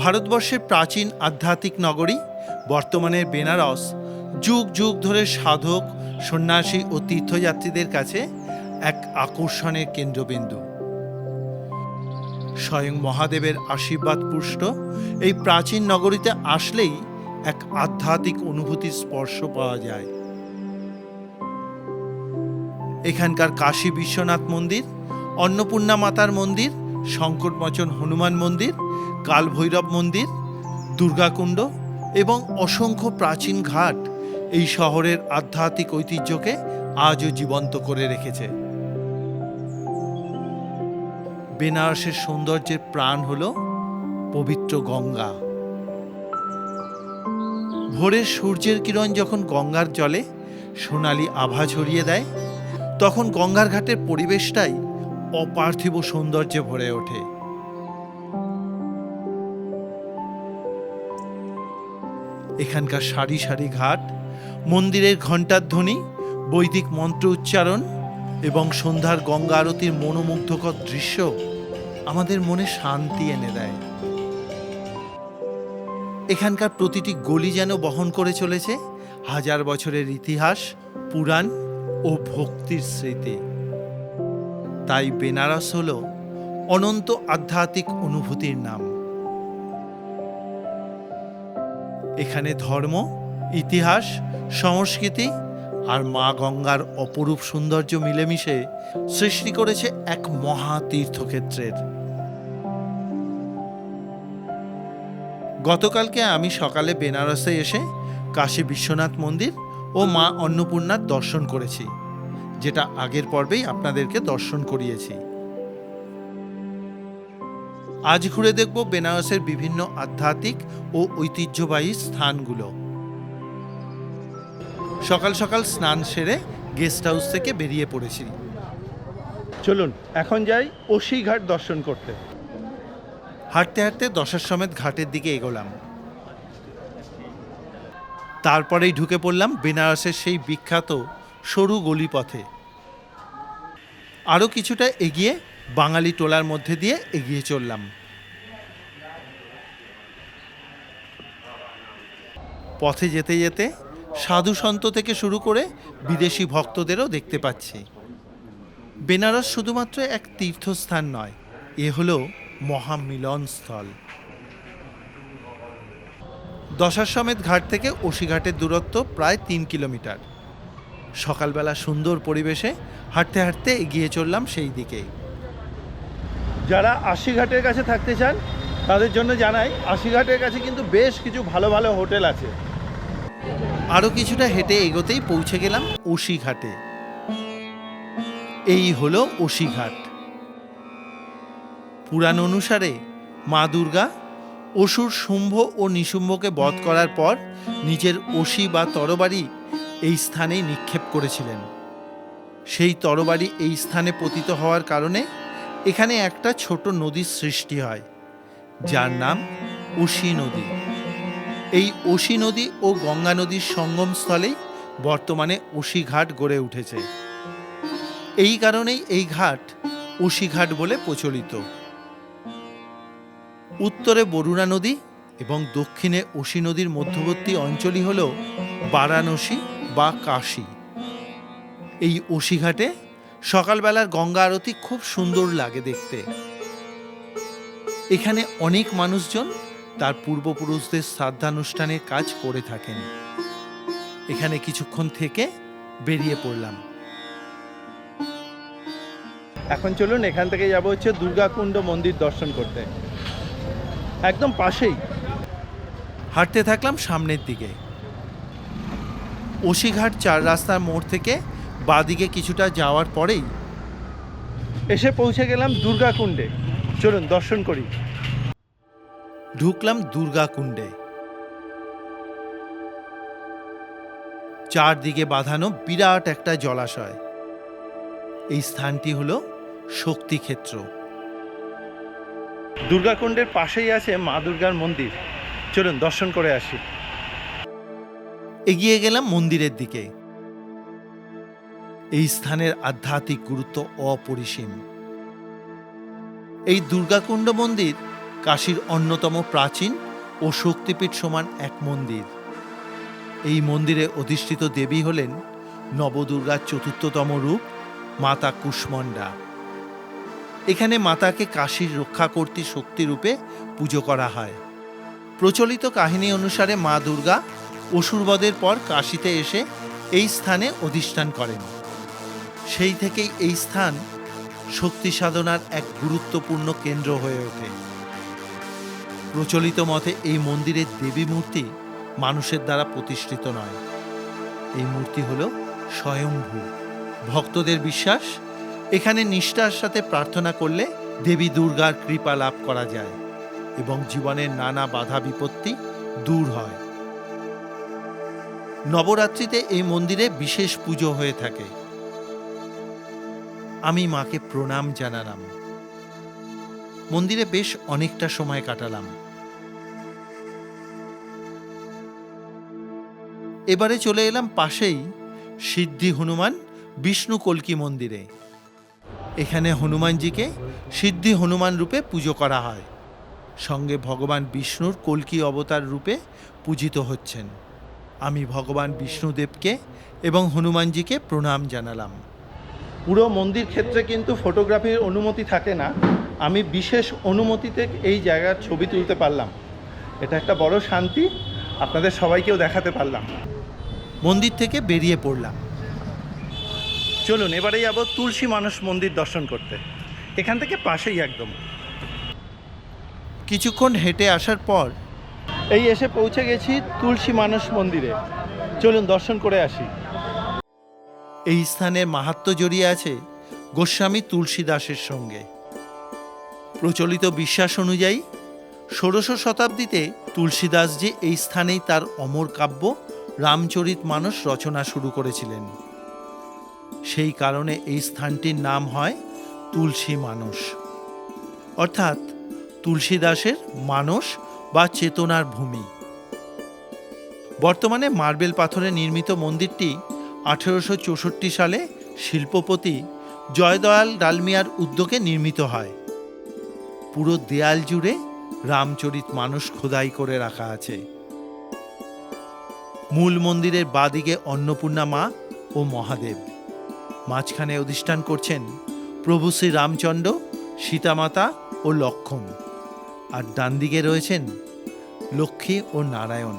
ভারতবর্ষের প্রাচীন আধ্যাত্মিক নগরী বর্তমানের বেনারস যুগ যুগ ধরে সাধক, সন্ন্যাসী ও তীর্থযাত্রীদের কাছে এক আকর্ষণের কেন্দ্রবিন্দু। স্বয়ং মহাদেবের আশীর্বাদ পুষ্ট এই প্রাচীন নগরীতে আসলেই এক আধ্যাত্মিক অনুভূতির স্পর্শ পাওয়া যায়। এখানকার কাশী বিশ্বনাথ মন্দির, অন্নপূর্ণা মাতার মন্দির, সংকটমোচন হনুমান মন্দির, কালভৈরব মন্দির, দুর্গাকুণ্ড এবং অসংখ্য প্রাচীন ঘাট এই শহরের আধ্যাত্মিক ঐতিহ্যকে আজও জীবন্ত করে রেখেছে। বেনারসের সৌন্দর্যের প্রাণ হল পবিত্র গঙ্গা। ভোরের সূর্যের কিরণ যখন গঙ্গার জলে সোনালি আভা ছড়িয়ে দেয়, তখন গঙ্গার ঘাটের পরিবেশটাই অপার্থিব সৌন্দর্যে ভরে ওঠে। এখানকার সারি সারি ঘাট, মন্দিরের ঘণ্টার ধ্বনি, বৈদিক মন্ত্র উচ্চারণ এবং সন্ধ্যার গঙ্গা আরতির মনোমুগ্ধকর দৃশ্য আমাদের মনে শান্তি এনে দেয়। এখানকার প্রতিটি গলি যেন বহন করে চলেছে হাজার বছরের ইতিহাস, পুরাণ ও ভক্তির স্মৃতি। তাই বেনারস হল অনন্ত আধ্যাত্মিক অনুভূতির নাম। এখানে ধর্ম, ইতিহাস, সংস্কৃতি আর মা গঙ্গার অপরূপ সৌন্দর্য মিলেমিশে সৃষ্টি করেছে এক মহা তীর্থক্ষেত্রের। গতকালকে আমি সকালে বেনারসে এসে কাশী বিশ্বনাথ মন্দির ও মা অন্নপূর্ণার দর্শন করেছি, যেটা আগের পর্বেই আপনাদেরকে দর্শন করিয়েছি। আজ ঘুরে দেখব বেনারসের বিভিন্ন আধ্যাত্মিক ও ঐতিহ্যবাহী স্থানগুলো। সকাল সকাল স্নান সেরে গেস্ট হাউস থেকে বেরিয়ে পড়েছি। চলুন এখন যাই ওশি ঘাট দর্শন করতে। হাঁটতে হাঁটতে দশাশ্বমেধ ঘাটের দিকে এগোলাম। তারপরেই ঢুকে পড়লাম বেনারসের সেই বিখ্যাত সরু গলিপথে। আরও কিছুটা এগিয়ে বাঙালি টোলার মধ্যে দিয়ে এগিয়ে চললাম। পথে যেতে যেতে সাধু সন্ত থেকে শুরু করে বিদেশি ভক্তদেরও দেখতে পাচ্ছি। বেনারস শুধুমাত্র এক তীর্থস্থান নয়, এ হলো মহামিলনস্থল। দশাশ্বমেধ ঘাট থেকে ওশি ঘাটের দূরত্ব প্রায় 3 কিলোমিটার। সকালবেলা সুন্দর পরিবেশে হাঁটতে হাঁটতে এগিয়ে চললাম সেই দিকে। যারা আশি ঘাটের কাছে থাকতে চান তাদের জন্য জানাই, আশি ঘাটের কাছে কিন্তু বেশ কিছু ভালো ভালো হোটেল আছে। আরও কিছুটা হেঁটে এগোতেই পৌঁছে গেলাম ওশি ঘাটে। এই হলো ওশি ঘাট। পুরাণ অনুসারে মা দুর্গা অসুর শুম্ভ ও নিশুম্ভকে বধ করার পর নিজের ওশি বা তরবারি এই স্থানেই নিক্ষেপ করেছিলেন। সেই তরবারি এই স্থানে পতিত হওয়ার কারণে এখানে একটা ছোট নদীর সৃষ্টি হয়, যার নাম ওশি নদী। এই ওশি নদী ও গঙ্গা নদীর সঙ্গমস্থলেই বর্তমানে ওশি ঘাট গড়ে উঠেছে। এই কারণেই এই ঘাট ওশি ঘাট বলে প্রচলিত। উত্তরে বরুণা নদী এবং দক্ষিণে ওশি নদীর মধ্যবর্তী অঞ্চলই হল বারাণসী বা কাশী। এই ওশি ঘাটে সকালবেলার গঙ্গা আরতি খুব সুন্দর লাগে দেখতে। এখানে অনেক মানুষজন তার পূর্বপুরুষদের শ্রাদ্ধানুষ্ঠানের কাজ করে থাকেন। এখানে কিছুক্ষণ থেকে বেরিয়ে পড়লাম। এখন চলুন এখান থেকে যাব হচ্ছে দুর্গাকুণ্ড মন্দির দর্শন করতে। একদম পাশেই। হাঁটতে থাকলাম সামনের দিকে। ওশিঘাট 4 রাস্তার মোড় থেকে বাঁদিকে কিছুটা যাওয়ার পরেই এসে পৌঁছে গেলাম দুর্গাকুণ্ডে। চলুন দর্শন করি। ঢুকলাম দুর্গাকুণ্ডে। চারদিকে বাঁধানো বিরাট একটা জলাশয়। এই স্থানটি হলো শক্তিক্ষেত্র। দুর্গাকুণ্ডের পাশেই আছে মা দুর্গার মন্দির। চলুন দর্শন করে আসি। এগিয়ে গেলাম মন্দিরের দিকে। এই স্থানের আধ্যাত্মিক গুরুত্ব অপরিসীম। এই দুর্গাকুণ্ড মন্দির কাশীর অন্যতম প্রাচীন ও শক্তিপীঠ সমান এক মন্দির। এই মন্দিরে অধিষ্ঠিত দেবী হলেন নবদুর্গার চতুর্থতম রূপ মাতা কুষ্মণ্ডা। এখানে মাতাকে কাশীর রক্ষাকর্ত্রী শক্তি রূপে পুজো করা হয়। প্রচলিত কাহিনী অনুসারে মা দুর্গা অসুরবধের পর কাশীতে এসে এই স্থানে অধিষ্ঠান করেন। সেই থেকেই এই স্থান শক্তি সাধনার এক গুরুত্বপূর্ণ কেন্দ্র হয়ে ওঠে। প্রচলিত মতে এই মন্দিরের দেবী মূর্তি মানুষের দ্বারা প্রতিষ্ঠিত নয়, এই মূর্তি হল স্বয়ংভূ। ভক্তদের বিশ্বাস, এখানে নিষ্ঠার সাথে প্রার্থনা করলে দেবী দুর্গার কৃপা লাভ করা যায় এবং জীবনের নানা বাধা বিপত্তি দূর হয়। নবরাত্রিতে এই মন্দিরে বিশেষ পুজো হয়ে থাকে। আমি মাকে প্রণাম জানালাম। মন্দিরে বেশ অনেকটা সময় কাটালাম। এবারে চলে এলাম পাশেই সিদ্ধি হনুমান বিষ্ণু কল্কি মন্দিরে। এখানে হনুমানজিকে সিদ্ধি হনুমান রূপে পুজো করা হয়, সঙ্গে ভগবান বিষ্ণুর কল্কি অবতার রূপে পূজিত হচ্ছেন। আমি ভগবান বিষ্ণুদেবকে এবং হনুমানজিকে প্রণাম জানালাম। পুরো মন্দির ক্ষেত্রে কিন্তু ফটোগ্রাফির অনুমতি থাকে না। আমি বিশেষ অনুমতিতে এই জায়গার ছবি তুলতে পারলাম। এটা একটা বড় শান্তি, আপনাদের সবাইকেও দেখাতে পারলাম। মন্দির থেকে বেরিয়ে পড়লাম। চলুন এবারে যাব তুলসী মানস মন্দির দর্শন করতে। এখান থেকে পাশেই একদম। কিছুক্ষণ হেঁটে আসার পর এই এসে পৌঁছে গেছি তুলসী মানস মন্দিরে। চলুন দর্শন করে আসি। এই স্থানের মাহাত্ম্য জড়িয়ে আছে গোস্বামী তুলসীদাসের সঙ্গে। প্রচলিত বিশ্বাস অনুযায়ী ষোড়শ শতাব্দীতে তুলসীদাসজি এই স্থানেই তার অমর কাব্য রামচরিতমানস রচনা শুরু করেছিলেন। সেই কারণে এই স্থানটির নাম হয় তুলসী মানস, অর্থাৎ তুলসীদাসের মানস বা চেতনার ভূমি। বর্তমানে মার্বেল পাথরে নির্মিত মন্দিরটি 1864 সালে শিল্পপতি জয়দয়াল ডালমিয়ার উদ্যোগে নির্মিত হয়। পুরো দেয়াল জুড়ে রামচরিতমানস খোদাই করে রাখা আছে। মূল মন্দিরের বাদিকে অন্নপূর্ণা মা ও মহাদেব, মাঝখানে অধিষ্ঠান করছেন প্রভু শ্রী রামচন্দ্র, সীতামাতা ও লক্ষ্মণ, আর ডান দিকে রয়েছেন লক্ষ্মী ও নারায়ণ।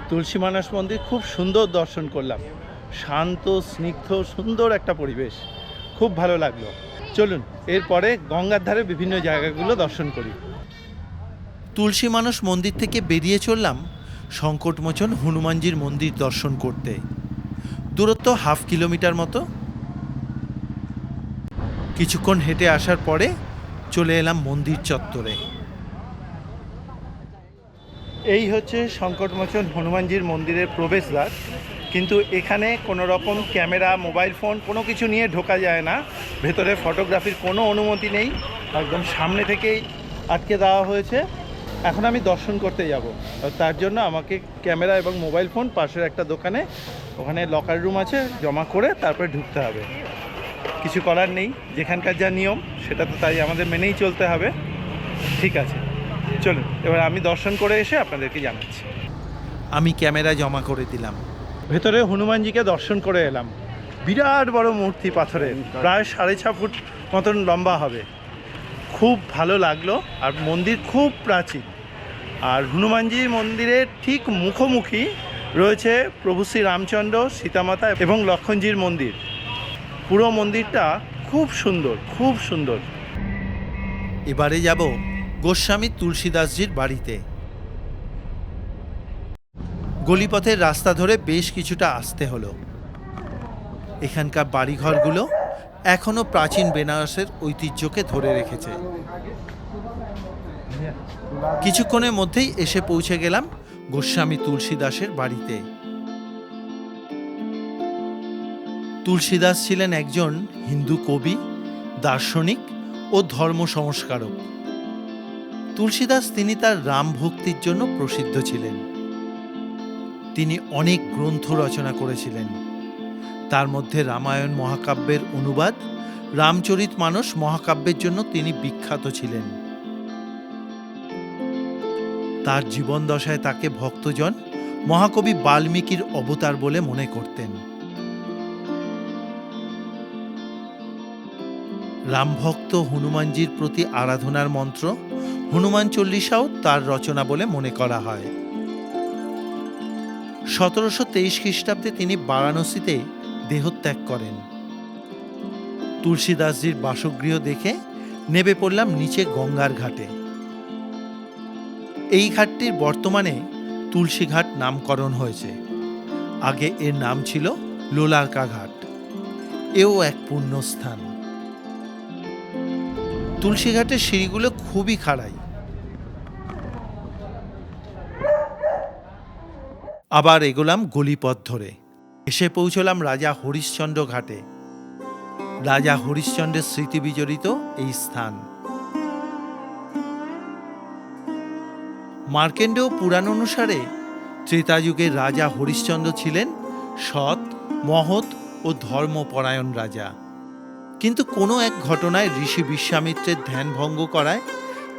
তুলসী মানস মন্দির খুব সুন্দর দর্শন করলাম। শান্ত, স্নিগ্ধ, সুন্দর একটা পরিবেশ, খুব ভালো লাগলো। চলুন এরপরে গঙ্গার ধারে বিভিন্ন জায়গাগুলো দর্শন করি। তুলসী মানস মন্দির থেকে বেরিয়ে চললাম সংকটমোচন হনুমানজির মন্দির দর্শন করতে। দূরত্ব 1/2 কিলোমিটার মতো। কিছুক্ষণ হেঁটে আসার পরে চলে এলাম মন্দির চত্বরে। এই হচ্ছে সংকটমোচন হনুমানজির মন্দিরের প্রবেশদ্বার, কিন্তু এখানে কোনো রকম ক্যামেরা, মোবাইল ফোন কোনো কিছু নিয়ে ঢোকা যায় না। ভেতরে ফটোগ্রাফির কোনো অনুমতি নেই, একদম সামনে থেকেই আটকে দেওয়া হয়েছে। এখন আমি দর্শন করতে যাব, তার জন্য আমাকে ক্যামেরা এবং মোবাইল ফোন পাশের একটা দোকানে, ওখানে লকার রুম আছে, জমা করে তারপরে ঢুকতে হবে। কিছু করার নেই, যেখানকার যা নিয়ম সেটা তো তাই আমাদের মেনেই চলতে হবে। ঠিক আছে, চলুন এবার আমি দর্শন করে এসে আপনাদেরকে জানাচ্ছি। আমি ক্যামেরা জমা করে দিলাম। ভেতরে হনুমানজিকে দর্শন করে এলাম। বিরাট বড় মূর্তি পাথরের, প্রায় 6.5 ফুট মতন লম্বা হবে। খুব ভালো লাগলো। আর মন্দির খুব প্রাচীন। আর হনুমানজি মন্দিরের ঠিক মুখোমুখি রয়েছে প্রভু শ্রী রামচন্দ্র, সীতামাতা এবং লক্ষ্মণজির মন্দির। পুরো মন্দিরটা খুব সুন্দর, খুব সুন্দর। এবারে যাব গোস্বামী তুলসীদাসজির বাড়িতে। গলিপথের রাস্তা ধরে বেশ কিছুটা আসতে হলো। এখানকার বাড়িঘরগুলো এখনো প্রাচীন বেনারসের ঐতিহ্যকে ধরে রেখেছে। কিছুক্ষণের মধ্যেই এসে পৌঁছে গেলাম গোস্বামী তুলসীদাসের বাড়িতে। তুলসীদাস ছিলেন একজন হিন্দু কবি, দার্শনিক ও ধর্ম সংস্কারক। তুলসীদাস তিনি তার রাম ভক্তির জন্য প্রসিদ্ধ ছিলেন। তিনি অনেক গ্রন্থ রচনা করেছিলেন। তার মধ্যে রামায়ণ মহাকাব্যের অনুবাদ, রামচরিতমানস মহাকাব্যের জন্য তিনি বিখ্যাত ছিলেন। তার জীবন দশায় তাকে ভক্তজন মহাকবি বাল্মীকির অবতার বলে মনে করতেন। রামভক্ত হনুমানজির প্রতি আরাধনার মন্ত্র হনুমান চল্লিশাও তার রচনা বলে মনে করা হয়। 1723 খ্রিস্টাব্দে তিনি বারাণসীতে দেহত্যাগ করেন। তুলসীদাসজির বাসগৃহ দেখে নেমে পড়লাম নিচে গঙ্গার ঘাটে। এই ঘাটটির বর্তমানে তুলসীঘাট নামকরণ হয়েছে। আগে এর নাম ছিল লোলারকা ঘাট। এও এক পুণ্যস্থান। তুলসীঘাটের সিঁড়িগুলো খুবই খাড়াই। আবার এগোলাম গলিপথ ধরে, এসে পৌঁছলাম রাজা হরিশ্চন্দ্র ঘাটে। রাজা হরিশ্চন্দ্রের স্মৃতি বিজড়িত এই স্থান। মার্কেন্ডেয় পুরাণ অনুসারে ত্রেতাযুগের রাজা হরিশ্চন্দ্র ছিলেন সৎ, মহৎ ও ধর্মপরায়ণ রাজা। কিন্তু কোনো এক ঘটনায় ঋষি বিশ্বামিত্রের ধ্যান ভঙ্গ করায়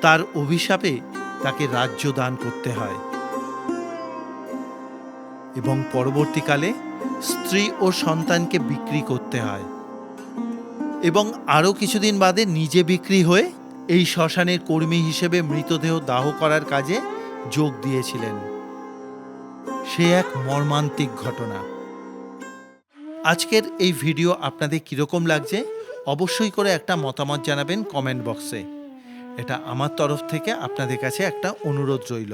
তার অভিশাপে তাকে রাজ্য দান করতে হয় এবং পরবর্তীকালে স্ত্রী ও সন্তানকে বিক্রি করতে হয় এবং আরও কিছুদিন বাদে নিজে বিক্রি হয়ে এই শ্মশানের কর্মী হিসেবে মৃতদেহ দাহ করার কাজে যোগ দিয়েছিলেন। সে এক মর্মান্তিক ঘটনা। আজকের এই ভিডিও আপনাদের কীরকম লাগছে অবশ্যই করে একটা মতামত জানাবেন কমেন্ট বক্সে। এটা আমার তরফ থেকে আপনাদের কাছে একটা অনুরোধ রইল।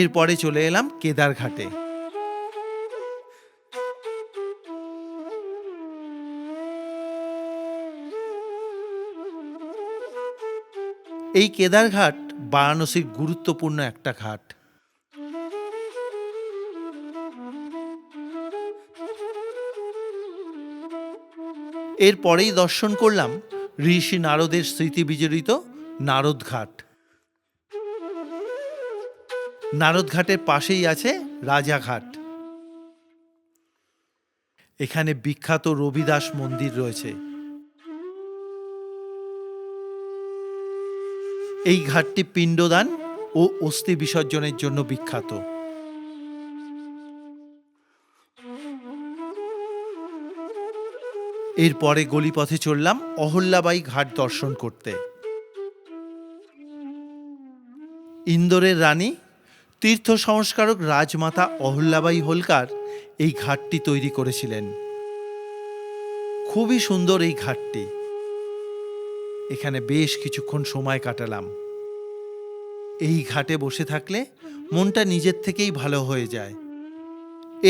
এরপরে চলে এলাম কেদারঘাটে। এই কেদারঘাট বারাণসীর গুরুত্বপূর্ণ একটা ঘাট। এরপরেই দর্শন করলাম ঋষি নারদের স্মৃতি বিজড়িত নারদ ঘাট। নারদ ঘাটের পাশেই আছে রাজাঘাট। এখানে বিখ্যাত রবিদাস মন্দির রয়েছে। এই ঘাটটি পিণ্ডদান ও অস্থি বিসর্জনের জন্য বিখ্যাত। এরপরে গলিপথে চললাম অহল্যাবাই ঘাট দর্শন করতে। ইন্দোরের রানী তীর্থ সংস্কারক রাজমাতা অহল্যাবাই হোলকার এই ঘাটটি তৈরি করেছিলেন। খুবই সুন্দর এই ঘাটটি। এখানে বেশ কিছুক্ষণ সময় কাটালাম। এই ঘাটে বসে থাকলে মনটা নিজের থেকেই ভালো হয়ে যায়।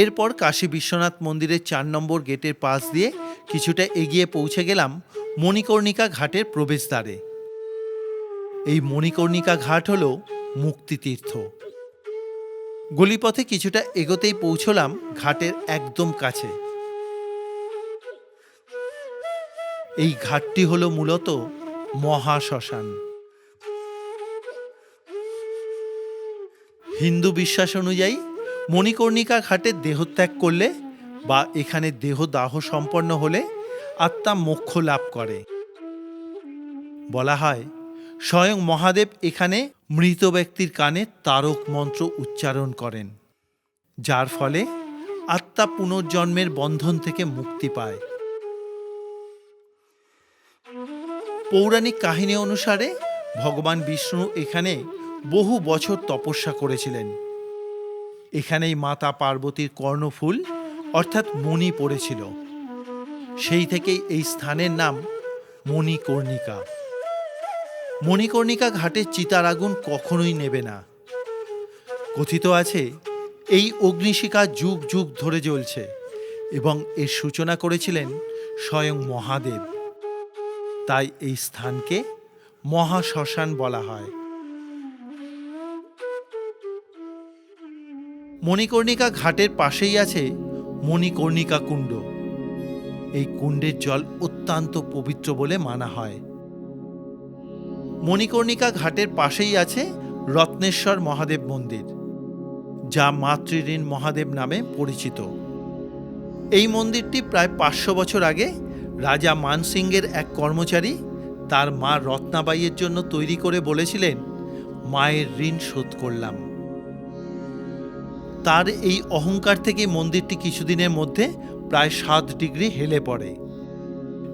এরপর কাশী বিশ্বনাথ মন্দিরের 4 নম্বর গেটের পাশ দিয়ে কিছুটা এগিয়ে পৌঁছে গেলাম মণিকর্ণিকা ঘাটের প্রবেশদ্বারে। এই মণিকর্ণিকা ঘাট হল মুক্তিতীর্থ। গলিপথে কিছুটা এগোতেই পৌঁছলাম ঘাটের একদম কাছে। এই ঘাটটি হল মূলত মহাশ্মশান। হিন্দু বিশ্বাস অনুযায়ী মণিকর্ণিকা ঘাটে দেহত্যাগ করলে বা এখানে দেহদাহ সম্পন্ন হলে আত্মা মোক্ষ লাভ করে। বলা হয় স্বয়ং মহাদেব এখানে মৃত ব্যক্তির কানে তারক মন্ত্র উচ্চারণ করেন, যার ফলে আত্মা পুনর্জন্মের বন্ধন থেকে মুক্তি পায়। পৌরাণিক কাহিনী অনুসারে ভগবান বিষ্ণু এখানে বহু বছর তপস্যা করেছিলেন। এখানেই মাতা পার্বতীর কর্ণফুল অর্থাৎ মণি পড়েছিল। সেই থেকেই এই স্থানের নাম মণিকর্ণিকা। মণিকর্ণিকা ঘাটের চিতার আগুন কখনোই নেবে না। কথিত আছে এই অগ্নিশিখা যুগ যুগ ধরে জ্বলছে এবং এর সূচনা করেছিলেন স্বয়ং মহাদেব। তাই এই স্থানকে মহাশ্মশান বলা হয়। মণিকর্ণিকা ঘাটের পাশেই আছে মণিকর্ণিকা কুণ্ড। এই কুণ্ডের জল অত্যন্ত পবিত্র বলে মানা হয়। মণিকর্ণিকা ঘাটের পাশেই আছে রত্নেশ্বর মহাদেব মন্দির, যা মাতৃঋণ মহাদেব নামে পরিচিত। এই মন্দিরটি প্রায় 500 বছর আগে রাজা মানসিংহের এক কর্মচারী তার মা রত্নাবাইয়ের জন্য তৈরি করে বলেছিলেন, মায়ের ঋণ শোধ করলাম। তার এই অহংকার থেকে মন্দিরটি কিছুদিনের মধ্যে প্রায় 7 ডিগ্রি হেলে পড়ে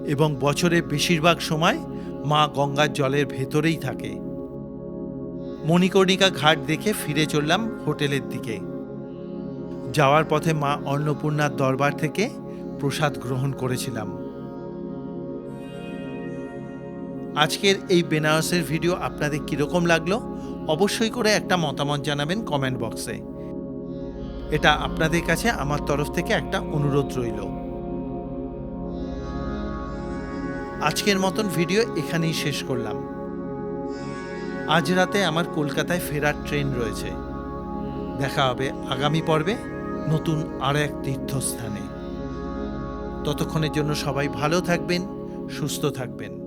এবং বছরের বেশিরভাগ সময় মা গঙ্গার জলের ভেতরেই থাকে। মণিকর্ণিকা ঘাট দেখে ফিরে চললাম হোটেলের দিকে। যাওয়ার পথে মা অন্নপূর্ণার দরবার থেকে প্রসাদ গ্রহণ করেছিলাম। আজকের এই বেনারসের ভিডিও আপনাদের কীরকম লাগলো অবশ্যই করে একটা মতামত জানাবেন কমেন্ট বক্সে। এটা আপনাদের কাছে আমার তরফ থেকে একটা অনুরোধ রইল। আজকের মতন ভিডিও এখানেই শেষ করলাম। আজ রাতে আমার কলকাতায় ফেরার ট্রেন রয়েছে। দেখা হবে আগামী পর্বে নতুন আর এক তীর্থস্থানে। ততক্ষণের জন্য সবাই ভালো থাকবেন, সুস্থ থাকবেন।